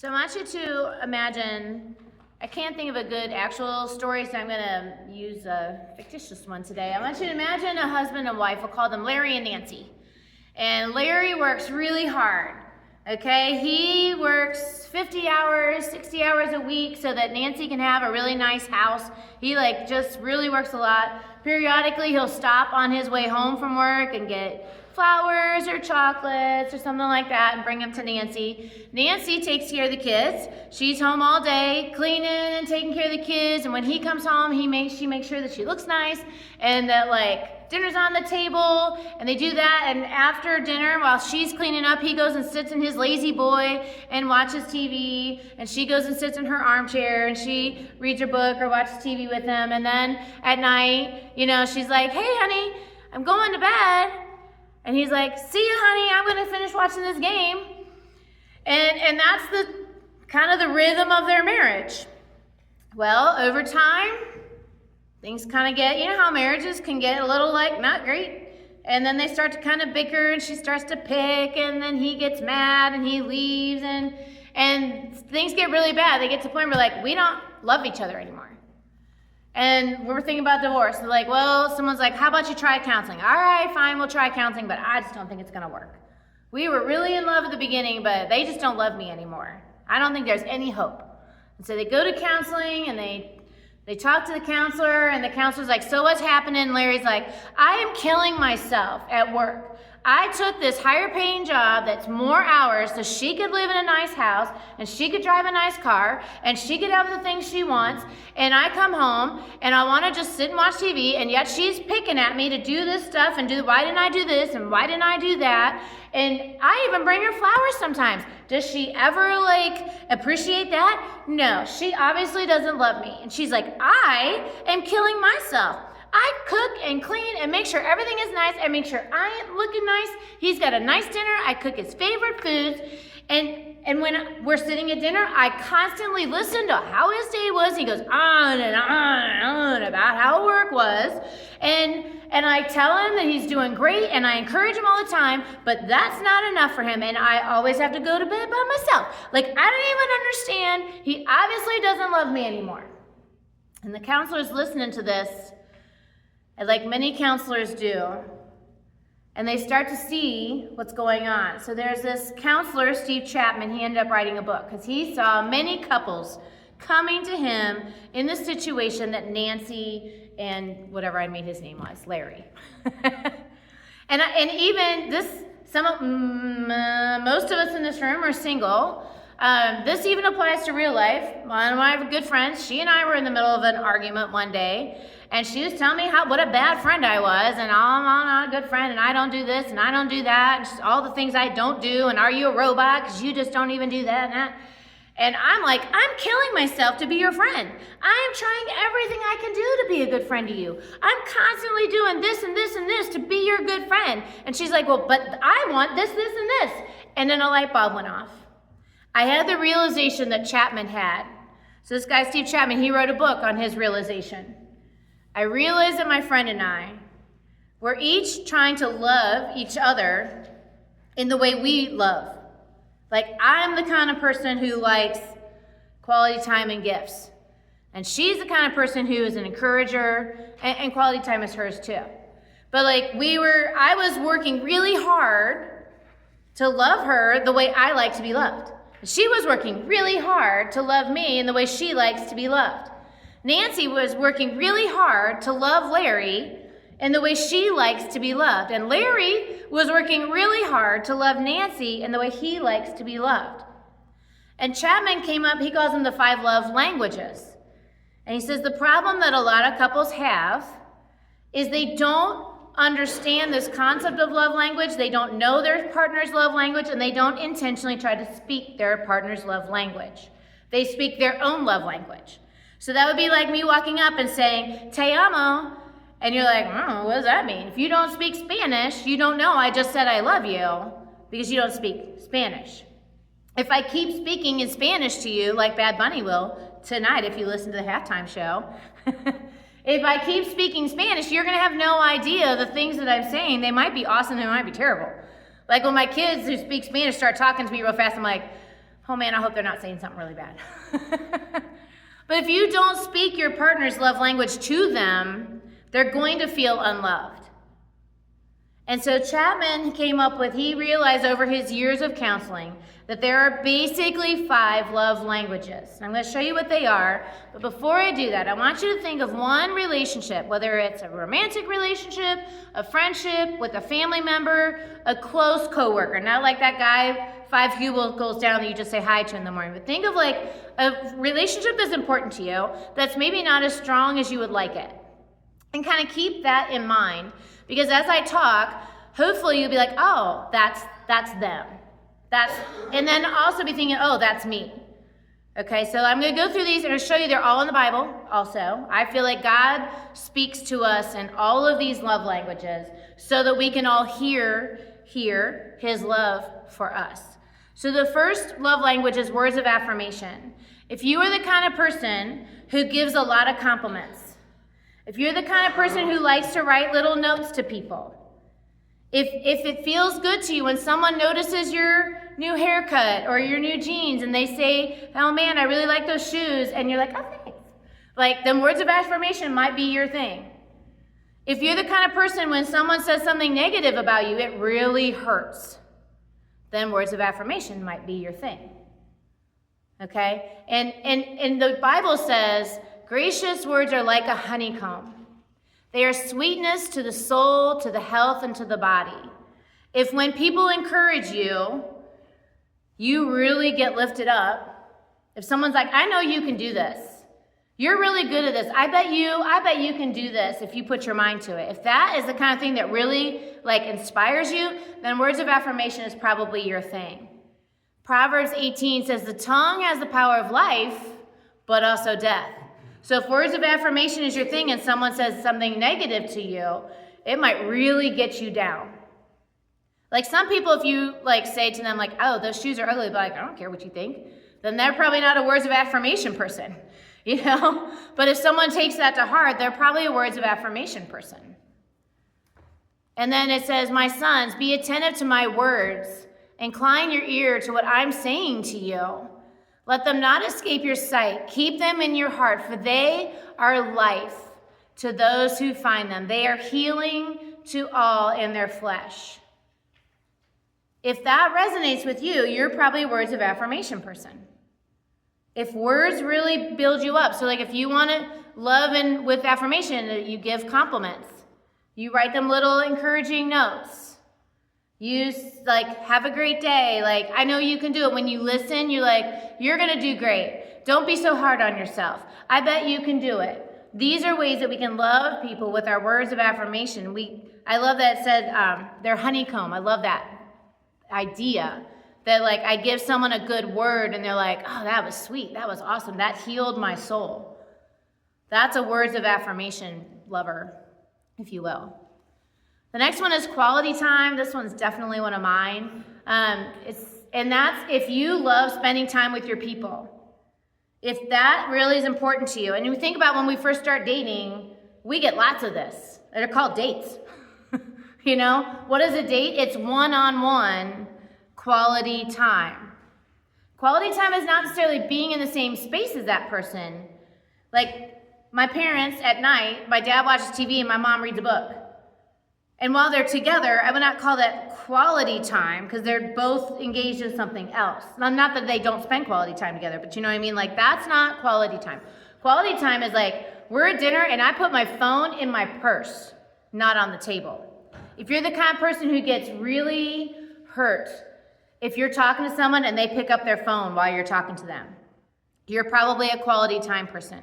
So I want you to imagine, I can't think of a good actual story, so I'm going to use a fictitious one today. I want you to imagine a husband and wife. We'll call them Larry and Nancy. And Larry works really hard, okay? He works 50 hours, 60 hours a week so that Nancy can have a really nice house. He just really works a lot. Periodically, he'll stop on his way home from work and get flowers or chocolates or something like that and bring them to Nancy. Nancy takes care of the kids. She's home all day cleaning and taking care of the kids, and when he comes home, she makes sure that she looks nice and that dinner's on the table, and they do that. And after dinner, while she's cleaning up, he goes and sits in his lazy boy and watches TV, and she goes and sits in her armchair and she reads her book or watches TV with him. And then at night, she's like, "Hey honey, I'm going to bed." And he's like, "See ya, honey, I'm going to finish watching this game." And that's the kind of the rhythm of their marriage. Well, over time, things kind of get, how marriages can get a little not great. And then they start to kind of bicker, and she starts to pick, and then he gets mad and he leaves, and things get really bad. They get to the point where we don't love each other anymore. And we're thinking about divorce. They're someone's like, "How about you try counseling?" All right, fine, we'll try counseling, but I just don't think it's going to work. We were really in love at the beginning, but they just don't love me anymore. I don't think there's any hope. And so they go to counseling, and they talk to the counselor, and the counselor's like, "So what's happening?" And Larry's like, "I am killing myself at work. I took this higher paying job that's more hours so she could live in a nice house and she could drive a nice car and she could have the things she wants, and I come home and I want to just sit and watch TV, and yet she's picking at me to do this stuff and why didn't I do this and why didn't I do that, and I even bring her flowers sometimes. Does she ever appreciate that? No, she obviously doesn't love me." And she's like, "I am killing myself. I cook and clean and make sure everything is nice. I make sure I am looking nice. He's got a nice dinner. I cook his favorite foods. And when we're sitting at dinner, I constantly listen to how his day was. He goes on and on and on about how work was. And I tell him that he's doing great, and I encourage him all the time, but that's not enough for him. And I always have to go to bed by myself. I don't even understand. He obviously doesn't love me anymore." And the counselor's listening to this, like many counselors do, and they start to see what's going on. So there's this counselor, Steve Chapman. He ended up writing a book because he saw many couples coming to him in the situation that Nancy and whatever I made his name was, Larry. and even this, most of us in this room are single. This even applies to real life. One of my good friends, she and I were in the middle of an argument one day, and she was telling me what a bad friend I was, and I'm not a good friend, and I don't do this, and I don't do that, and just all the things I don't do, and are you a robot, because you just don't even do that and that. And I'm like, "I'm killing myself to be your friend. I am trying everything I can do to be a good friend to you. I'm constantly doing this and this and this to be your good friend." And she's like, "Well, but I want this, this, and this." And then a light bulb went off. I had the realization that Chapman had. So this guy, Steve Chapman, he wrote a book on his realization. I realized that my friend and I were each trying to love each other in the way we love. I'm the kind of person who likes quality time and gifts. And she's the kind of person who is an encourager, and quality time is hers too. But I was working really hard to love her the way I like to be loved. She was working really hard to love me in the way she likes to be loved. Nancy was working really hard to love Larry in the way she likes to be loved. And Larry was working really hard to love Nancy in the way he likes to be loved. And Chapman came up, he calls them the 5 love languages. And he says the problem that a lot of couples have is they don't understand this concept of love language. They don't know their partner's love language, and they don't intentionally try to speak their partner's love language. They speak their own love language. So that would be like me walking up and saying, "Te amo," and you're like, "Oh, what does that mean?" If you don't speak Spanish, you don't know I just said I love you because you don't speak Spanish. If I keep speaking in Spanish to you, like Bad Bunny will tonight if you listen to the halftime show, if I keep speaking Spanish, you're going to have no idea the things that I'm saying. They might be awesome, they might be terrible. When my kids who speak Spanish start talking to me real fast, I'm like, Oh man, I hope they're not saying something really bad. But if you don't speak your partner's love language to them, they're going to feel unloved. And so Chapman he realized over his years of counseling that there are basically 5 love languages. I'm going to show you what they are, but before I do that, I want you to think of one relationship, whether it's a romantic relationship, a friendship with a family member, a close coworker, not like that guy 5 cubicles down that you just say hi to in the morning, but think of like a relationship that's important to you that's maybe not as strong as you would like it. And kind of keep that in mind, because as I talk, hopefully you'll be like, oh, that's them. And then also be thinking, oh, that's me. Okay, so I'm going to go through these and I'll show you they're all in the Bible also. I feel like God speaks to us in all of these love languages so that we can all hear his love for us. So the first love language is words of affirmation. If you are the kind of person who gives a lot of compliments, if you're the kind of person who likes to write little notes to people, if it feels good to you when someone notices your new haircut or your new jeans and they say, oh man, I really like those shoes, and you're like, oh thanks. Like, then words of affirmation might be your thing. If you're the kind of person when someone says something negative about you, it really hurts, then words of affirmation might be your thing. Okay? And the Bible says, gracious words are like a honeycomb. They are sweetness to the soul, to the health, and to the body. If when people encourage you, you really get lifted up. If someone's like, I know you can do this. You're really good at this. I bet you can do this if you put your mind to it. If that is the kind of thing that really inspires you, then words of affirmation is probably your thing. Proverbs 18 says the tongue has the power of life, but also death. So if words of affirmation is your thing and someone says something negative to you, it might really get you down. Like some people, if you say to them oh, those shoes are ugly, but I don't care what you think, then they're probably not a words of affirmation person, But if someone takes that to heart, they're probably a words of affirmation person. And then it says, my sons, be attentive to my words. Incline your ear to what I'm saying to you. Let them not escape your sight. Keep them in your heart, for they are life to those who find them. They are healing to all in their flesh. If that resonates with you, you're probably a words of affirmation person. If words really build you up, so if you want to love and with affirmation, you give compliments. You write them little encouraging notes. You have a great day. I know you can do it. When you listen, you're you're going to do great. Don't be so hard on yourself. I bet you can do it. These are ways that we can love people with our words of affirmation. I love that it said they're honeycomb. I love that idea that I give someone a good word and they're oh, that was sweet. That was awesome. That healed my soul. That's a words of affirmation lover, if you will. The next one is quality time. This one's definitely one of mine. That's if you love spending time with your people. If that really is important to you. And you think about when we first start dating, we get lots of this. They're called dates. What is a date? It's one-on-one quality time. Quality time is not necessarily being in the same space as that person. My parents at night, my dad watches TV and my mom reads a book. And while they're together, I would not call that quality time because they're both engaged in something else. Not that they don't spend quality time together, but you know what I mean? That's not quality time. Quality time is we're at dinner and I put my phone in my purse, not on the table. If you're the kind of person who gets really hurt if you're talking to someone and they pick up their phone while you're talking to them, you're probably a quality time person.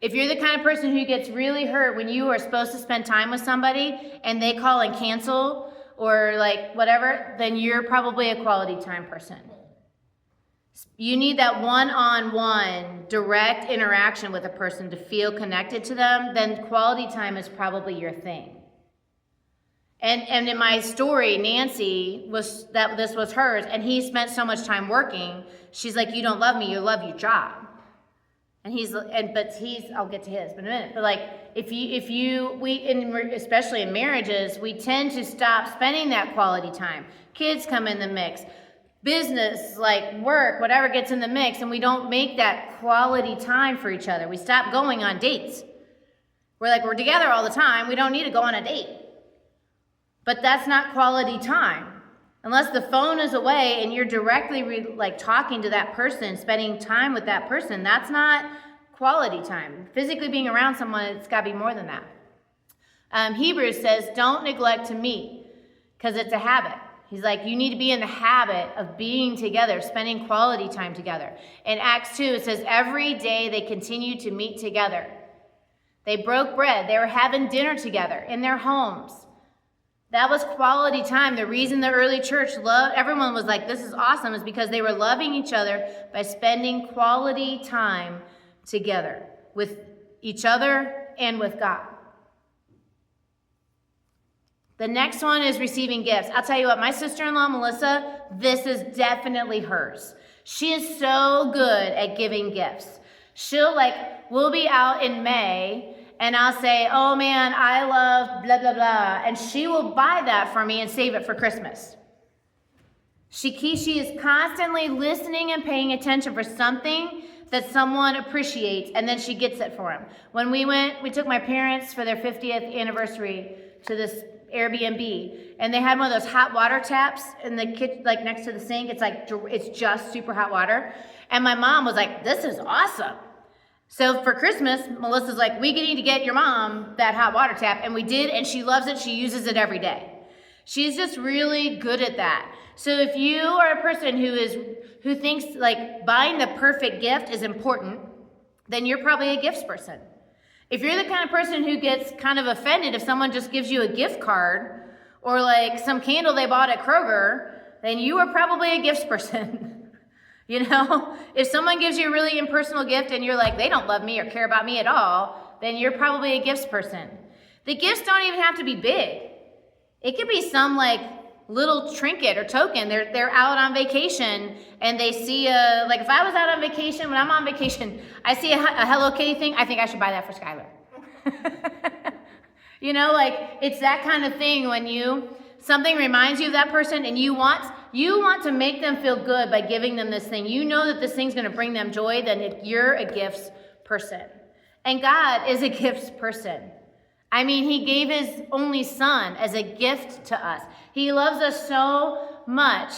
If you're the kind of person who gets really hurt when you are supposed to spend time with somebody and they call and cancel or whatever, then you're probably a quality time person. You need that one-on-one direct interaction with a person to feel connected to them, then quality time is probably your thing. And in my story, Nancy, this was hers, and he spent so much time working. She's like, you don't love me, you love your job. I'll get to his in a minute. But especially in marriages, we tend to stop spending that quality time. Kids come in the mix. business, like work, whatever gets in the mix, and we don't make that quality time for each other. We stop going on dates. We're together all the time. We don't need to go on a date. But that's not quality time. Unless the phone is away and you're directly talking to that person, spending time with that person, that's not quality time. Physically being around someone, it's got to be more than that. Hebrews says, don't neglect to meet, because it's a habit. He's like, you need to be in the habit of being together, spending quality time together. In Acts 2, it says, every day they continued to meet together. They broke bread. They were having dinner together in their homes. That was quality time. The reason the early church everyone was like, this is awesome, is because they were loving each other by spending quality time together with each other and with God. The next one is receiving gifts. I'll tell you what, my sister-in-law, Melissa, this is definitely hers. She is so good at giving gifts. We'll be out in May, and I'll say, oh man, I love blah, blah, blah. And she will buy that for me and save it for Christmas. She is constantly listening and paying attention for something that someone appreciates, and then she gets it for them. When we took my parents for their 50th anniversary to this Airbnb, and they had one of those hot water taps in the kitchen, next to the sink. It's just super hot water. And my mom was like, this is awesome. So for Christmas, Melissa's like, we need to get your mom that hot water tap. And we did, and she loves it. She uses it every day. She's just really good at that. So if you are a person who thinks buying the perfect gift is important, then you're probably a gifts person. If you're the kind of person who gets kind of offended if someone just gives you a gift card or some candle they bought at Kroger, then you are probably a gifts person. If someone gives you a really impersonal gift and you're like, they don't love me or care about me at all, then you're probably a gifts person. The gifts don't even have to be big. It could be some little trinket or token. They're out on vacation and they see if I was out on vacation, when I'm on vacation, I see a Hello Kitty thing, I think I should buy that for Skylar. It's that kind of thing when something reminds you of that person and you want to make them feel good by giving them this thing. You know that this thing's going to bring them joy, then you're a gifts person. And God is a gifts person. I mean, he gave his only son as a gift to us. He loves us so much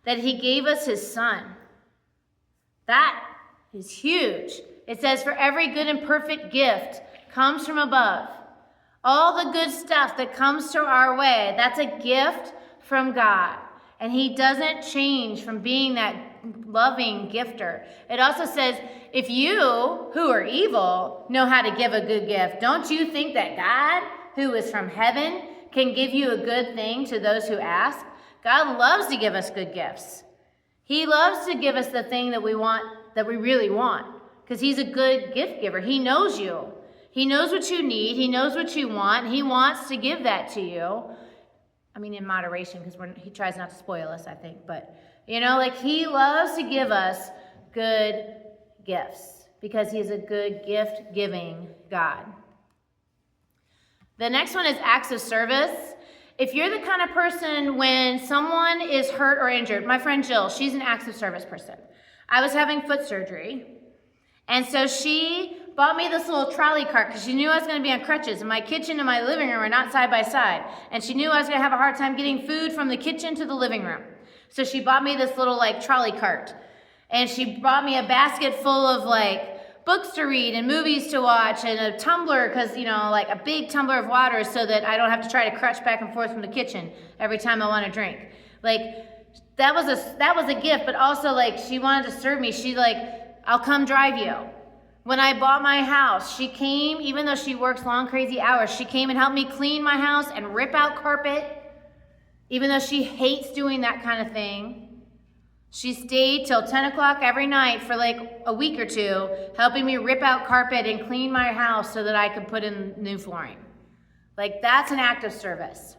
that he gave us his son. That is huge. It says, for every good and perfect gift comes from above. All the good stuff that comes to our way, that's a gift from God. And he doesn't change from being that loving gifter. It also says, if you, who are evil, know how to give a good gift, don't you think that God, who is from heaven, can give you a good thing to those who ask? God loves to give us good gifts. He loves to give us the thing that we want, that we really want, because he's a good gift giver. He knows you. He knows what you need. He knows what you want. He wants to give that to you. I mean, in moderation, because he tries not to spoil us, I think. But, he loves to give us good gifts because he's a good gift-giving God. The next one is acts of service. If you're the kind of person when someone is hurt or injured, my friend Jill, she's an acts of service person. I was having foot surgery, and so she bought me this little trolley cart because she knew I was going to be on crutches, and my kitchen and my living room are not side by side. And she knew I was going to have a hard time getting food from the kitchen to the living room. So she bought me this little trolley cart. And she brought me a basket full of books to read and movies to watch and a tumbler because, a big tumbler of water so that I don't have to try to crutch back and forth from the kitchen every time I want to drink. That was a gift, but also she wanted to serve me. She's I'll come drive you. When I bought my house, she came, even though she works long, crazy hours, she came and helped me clean my house and rip out carpet, even though she hates doing that kind of thing. She stayed till 10 o'clock every night for a week or two, helping me rip out carpet and clean my house so that I could put in new flooring. That's an act of service.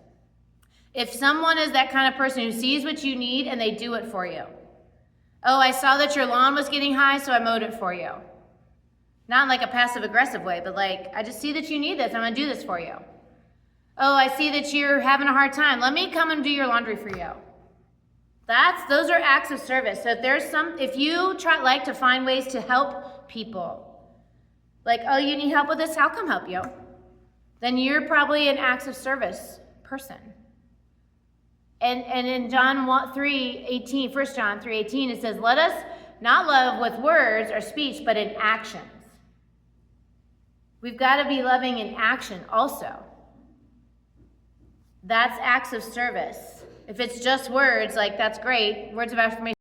If someone is that kind of person who sees what you need and they do it for you. Oh, I saw that your lawn was getting high, so I mowed it for you. Not in a passive-aggressive way, but I just see that you need this. I'm going to do this for you. Oh, I see that you're having a hard time. Let me come and do your laundry for you. Those are acts of service. So if you like to find ways to help people, like, oh, you need help with this, I'll come help you. Then you're probably an acts of service person. And in John 3:18, 1 John 3:18, it says, let us not love with words or speech, but in actions. We've got to be loving in action also. That's acts of service. If it's just words, like, that's great. Words of affirmation